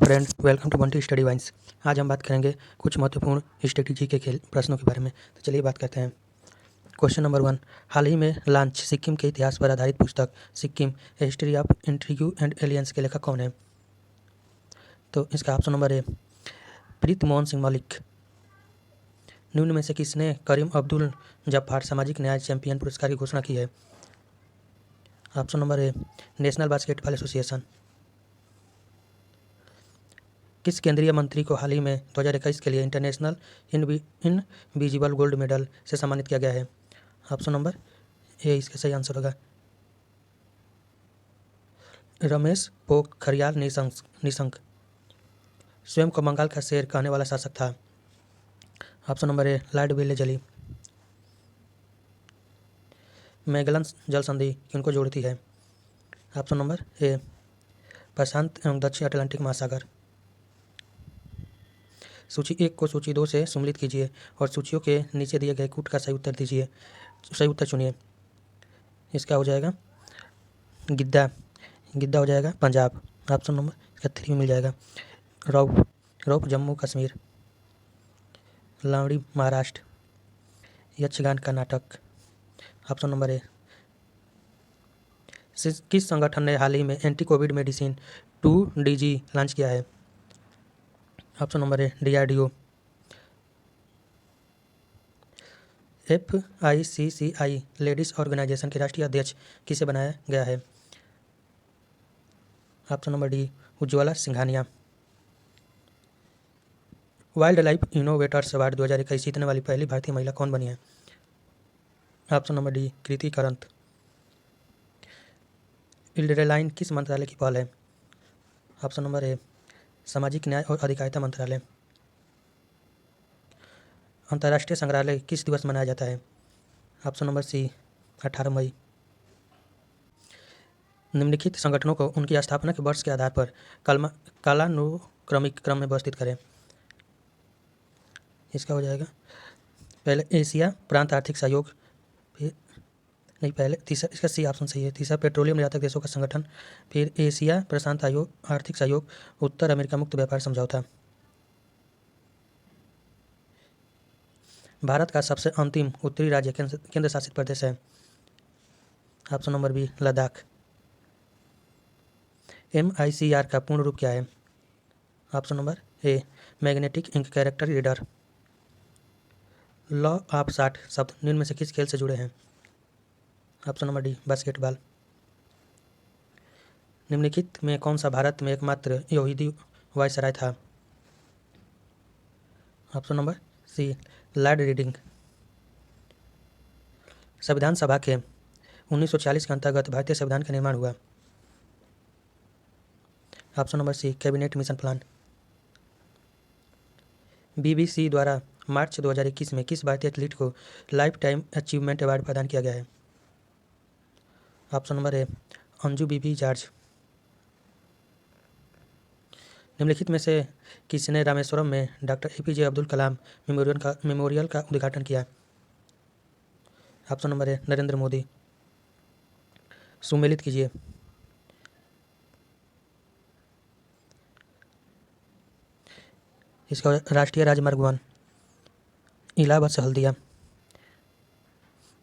Friend, welcome to Bunty study vines. आज हम बात करेंगे कुछ महत्वपूर्ण स्ट्रेटेजी के खेल प्रश्नों के बारे में। तो चलिए बात करते हैं। क्वेश्चन नंबर 1, हाल ही में लॉन्च सिक्किम के इतिहास पर आधारित पुस्तक सिक्किम ए हिस्ट्री ऑफ इंट्रिग्यू एंड एलियंस के लेखक कौन है? तो इसका ऑप्शन नंबर ए प्रीत मोहन सिंह मलिक। निम्न में से किसने करीम अब्दुल जब्बार सामाजिक न्याय चैंपियन पुरस्कार की घोषणा की है? ऑप्शन नंबर ए नेशनल बास्केटबॉल एसोसिएशन। किस केंद्रीय मंत्री को हाल ही में 2021 के लिए इंटरनेशनल इनविजिबल गोल्ड मेडल से सम्मानित किया गया है? ऑप्शन नंबर ए इसका सही आंसर होगा रमेश पोखरियाल निशंक। स्वयं को बंगाल का शेर कहने वाला शासक था? ऑप्शन नंबर ए लॉर्ड वेलेस्ली। मैगलन जल संधि किनको जोड़ती है? ऑप्शन नंबर ए प्रशांत एवं दक्षिण अटलांटिक महासागर। सूची 1 को सूची 2 से सम्मिलित कीजिए और सूचियों के नीचे दिए गए कूट का सही उत्तर चुनिए। इसका हो जाएगा गिद्दा हो जाएगा पंजाब। ऑप्शन नंबर इसका 3 मिल जाएगा। रौफ जम्मू कश्मीर। लावड़ी Maharashtra. Yakshagana Karnataka. Option number A. किस संगठन ने हाल ही में anti Covid medicine 2DG launch किया है? Option number A DRDO। FICCI ladies organisation के राष्ट्रीय अध्यक्ष किसे बनाया गया है? Option number D Ujjwala Singhania. Wildlife innovators award 2021 जीतने वाली पहली भारतीय महिला कौन बनी है? Option number D Kriti Karanth. Elderline किस मंत्रालय की पहल है? ऑप्शन नंबर ए सामाजिक न्याय और अधिकारिता मंत्रालय। अंतर्राष्ट्रीय संग्रहालय किस दिवस मनाया जाता है? ऑप्शन नंबर सी 18 मई। निम्नलिखित संगठनों को उनकी स्थापना के वर्ष के आधार पर कालानुक्रमिक क्रम में व्यवस्थित करें। इसका हो जाएगा पहले एशिया प्रांत आर्थिक सहयोग, फिर नहीं पहले तीसरा, इसका सी ऑप्शन सही है। तीसरा पेट्रोलियम निर्यातक देशों का संगठन, फिर एशिया प्रशांत आर्थिक सहयोग, उत्तर अमेरिका मुक्त व्यापार समझौता। भारत का सबसे अंतिम उत्तरी राज्य केंद्र शासित प्रदेश है? Option number B Ladakh. MICR का पूर्ण रूप क्या है? Option number A magnetic ink character reader. Law of short शब्द निम्न में से किस खेल से जुड़े हैं? Option number D basketball. निम्नलिखित में कौन सा भारत में एकमात्र यहूदी वायसराय था? Option number C Lord Reading. संविधान सभा के 1940 के अंतर्गत भारतीय संविधान का निर्माण हुआ? Option number C Cabinet Mission Plan. BBC द्वारा मार्च 2021 में किस भारतीय एथलीट को लाइफ टाइम अचीवमेंट अवार्ड प्रदान किया गया है? Option number A Anju Bobby George. निम्नलिखित में से किसने रामेश्वरम में doctor APJ Abdul Kalam memorial का उद्घाटन किया? Option number A Narendra Modi. सुमेलित कीजिए। इसका राष्ट्रीय राजमार्ग 1 इलाहाबाद से हल्दिया,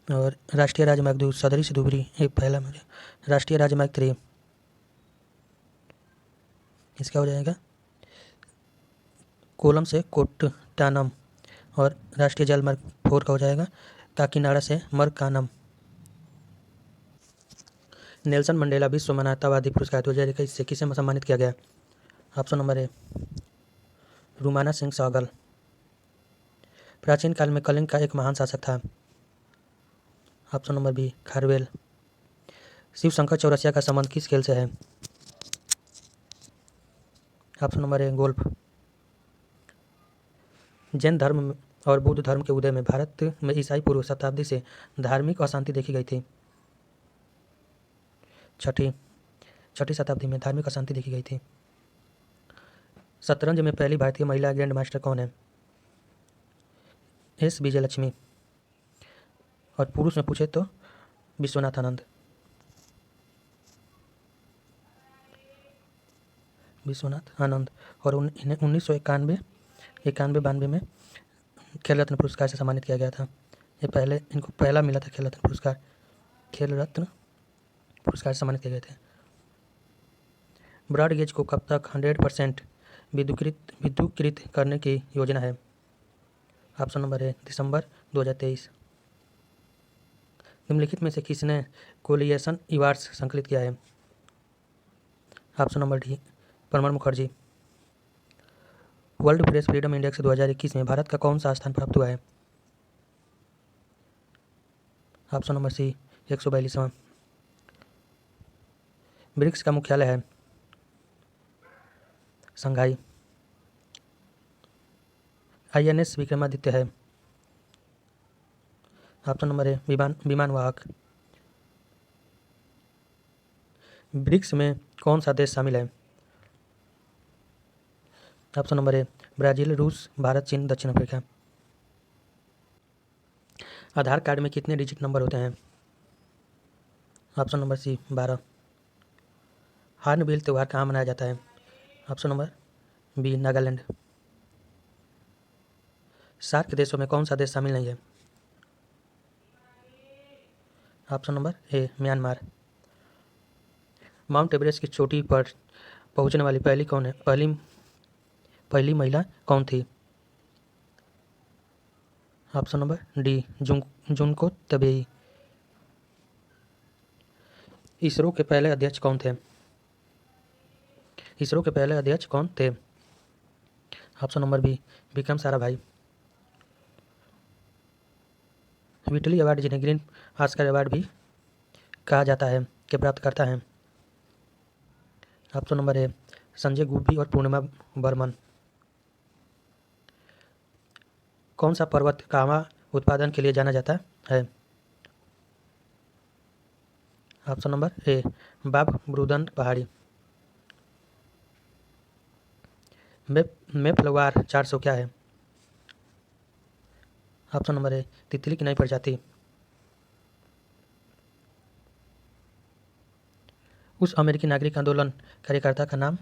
और राष्ट्रीय राजमार्ग 2 सदरी से धुबरी एक पहला मार्ग। राष्ट्रीय राजमार्ग 3 इसका हो जाएगा कोलम से कोट्टानम, और राष्ट्रीय जलमार्ग 4 का हो जाएगा काकीनाडा से मरकानम। नेल्सन मंडेला विश्व मानवतावादी पुरस्कार 2021 से किसे सम्मानित किया गया? Option number A Rumana Singh Sehgal. प्राचीन काल में कलिंग का एक महान शासक था? Option number B Kharavela. Shiv Shankar Chaurasia का संबंध किस खेल से है? Option number A golf. Jain धर्म और बौद्ध धर्म के उदय में भारत में ईसाई पूर्व शताब्दी से धार्मिक अशांति देखी गई थी? छठी शताब्दी में धार्मिक अशांति देखी गई थी। शतरंज में पहली भारतीय महिला ग्रैंड मास्टर कौन है? S विजयलक्ष्मी। और पुरुष में पूछे तो विश्वनाथ आनंद। विश्वनाथ आनंद, और इन्हें 1991-92 में खेल रत्न पुरस्कार से सम्मानित किया गया था। इनको पहला मिला था खेल रत्न पुरस्कार से सम्मानित किए गए थे। ब्रॉड गेज को कब तक 100% विद्युतीकृत करने की योजना है? ऑप्शन नंबर ए दिसंबर 2023। निम्नलिखित में से किसने कोलिएशन अवार्ड्स संकलित किया है? Option number D Parmar Mukherjee. World press freedom index 2021 में भारत का कौन सा स्थान प्राप्त हुआ है? ऑप्शन नंबर सी 142वां। ब्रिक्स का मुख्यालय है शंघाई। INS विक्रमादित्य है। ऑप्शन नंबर ए विमान वाहक। ब्रिक्स में कौन सा देश शामिल है? ऑप्शन नंबर ए ब्राज़ील, रूस, भारत, चीन, दक्षिण अफ्रीका। आधार कार्ड में कितने डिजिट नंबर होते हैं? ऑप्शन नंबर सी 12। हार्नबिल त्यौहार कहाँ मनाया जाता है? Option number B Nagaland. SAARC देशों में कौन सा देश शामिल नहीं है? Option number A Myanmar. Mount Everest की चोटी पर पहुंचने वाली पहली महिला कौन थी? ऑप्शन नंबर डी जुनको तबेई। इसरो के पहले अध्यक्ष कौन थे? Option number B Vikram Sarabhai. Whitley award, जिन्हें ग्रीन ऑस्कर अवार्ड भी कहा जाता है, के प्राप्तकर्ता हैं? Option number A Sanjay Gubbi और पूर्णिमा बर्मन। कौन सा पर्वत कावा उत्पादन के लिए जाना जाता है? ऑप्शन नंबर ए बाबरूदन पहाड़ी। मेफ्लवार 400 क्या है? ऑप्शन नंबर ए तितली की नई प्रजाति। उस अमेरिकी नागरिक आंदोलन कार्यकर्ता का नाम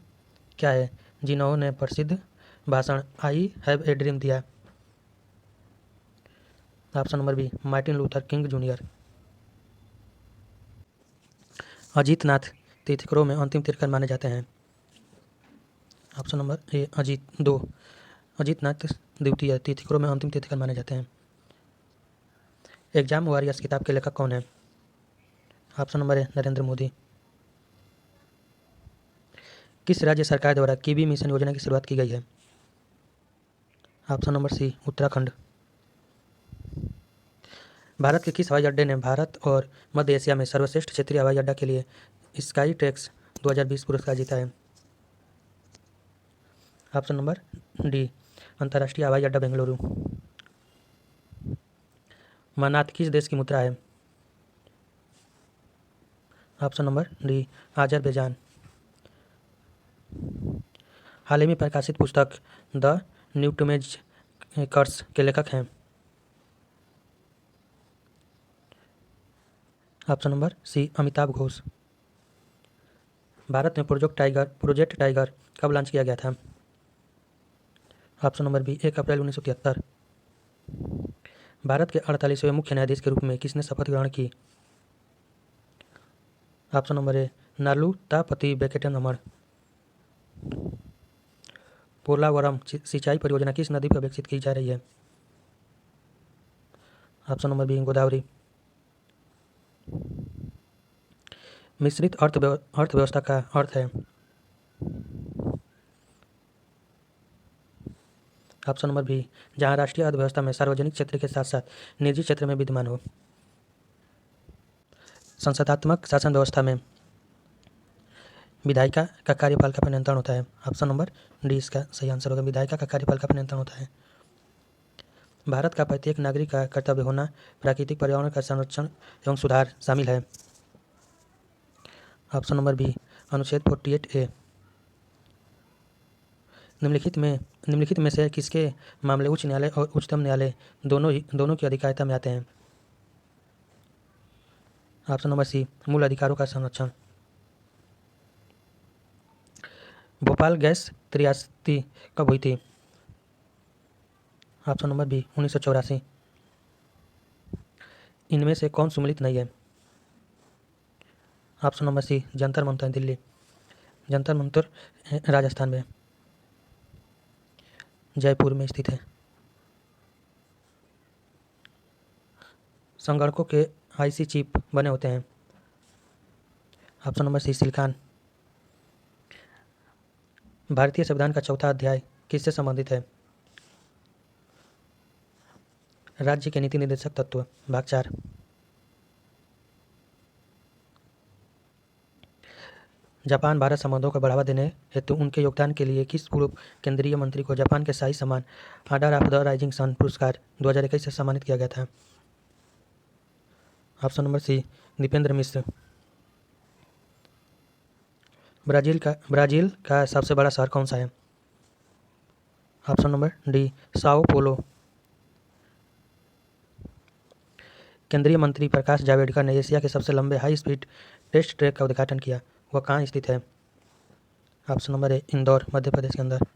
क्या है जिन्होंने प्रसिद्ध भाषण आई हैव ए ड्रीम दिया? Option number B Martin Luther King junior. Ajitnath तीर्थंकरों में अंतिम तीर्थंकर माने जाते हैं? ऑप्शन नंबर ए अजीतनाथ द्वितीय तीर्थंकरों में अंतिम तीर्थंकर माने जाते हैं। एग्जाम वॉरियर्स किताब के लेखक कौन है? Option number A Narendra Modi. किस राज्य सरकार द्वारा कीवी मिशन योजना की शुरुआत की गई है? Option number C Uttarakhand. Bharat के किस हवाई अड्डे ने भारत और मध्य एशिया में सर्वश्रेष्ठ क्षेत्रीय हवाई अड्डा के लिए स्काई ट्रैक्स 2020 पुरस्कार जीता है? ऑप्शन नंबर डी अंतर्राष्ट्रीय हवाई अड्डा बेंगलुरु। मनात किस देश की मुद्रा है? Option number D Azerbaijan. हाल ही में प्रकाशित पुस्तक द न्यूटमेज कर्स के लेखक हैं? Option number C Amitav Ghosh. Bharat में प्रोजेक्ट टाइगर कब लॉन्च किया गया था? Option number B 1 April 1973। Bharat के 48वें मुख्य न्यायाधीश के रूप में किसने शपथ ग्रहण की? ऑप्शन नंबर ए नालूतापति बेकेटन अमर। पोलावरम सिंचाई परियोजना किस नदी पर विकसित की जा रही है? Option number B Godavari. मिश्रित अर्थव्यवस्था का अर्थ है? ऑप्शन नंबर बी जहां राष्ट्रीय अर्थव्यवस्था में सार्वजनिक क्षेत्र के साथ साथ निजी क्षेत्र में विद्यमान हो। संसदात्मक शासन व्यवस्था में विधायिका का कार्यपालिका पर नियंत्रण होता है? ऑप्शन नंबर डी इसका सही आंसर होगा, विधायिका का कार्यपालिका पर नियंत्रण होता है। भारत का प्रत्येक नागरिक का कर्तव्य होना प्राकृतिक पर्यावरण का संरक्षण एवं सुधार शामिल है? ऑप्शन नंबर बी अनुच्छेद 48A। निम्नलिखित में से किसके मामले उच्च न्यायालय और उच्चतम न्यायालय दोनों की अधिकारिता में आते हैं? ऑप्शन नंबर सी मूल अधिकारों का संरक्षण। भोपाल गैस त्रासदी कब हुई थी? Option number B 1984। इनमें से कौन सुमेलित नहीं है? Option number C Jantar Mantar Delhi. Jantar Mantar Rajasthan में, जयपुर में स्थित है। संगणकों के आईसी चिप बने होते हैं। Option number C silicon. भारतीय संविधान का चौथा अध्याय किससे संबंधित है? राज्य के नीति निर्देशक तत्व, भाग 4। जापान भारत संबंधों को बढ़ावा देने हेतु उनके योगदान के लिए किस पूर्व केंद्रीय मंत्री को जापान के शाही सम्मान Order of the Rising Sun पुरस्कार 2021 से सम्मानित किया गया था? Option number C Dipendra Mishra. Brazil का सबसे बड़ा शहर कौन सा है? Option number D Sao Paulo. केंद्रीय मंत्री प्रकाश जावड़ेकर ने एशिया के सबसे लंबे हाई स्पीड टेस्ट ट्रैक का उद्घाटन किया, वह कहाँ स्थित है? ऑप्शन नंबर ए इंदौर, मध्य प्रदेश के अंदर।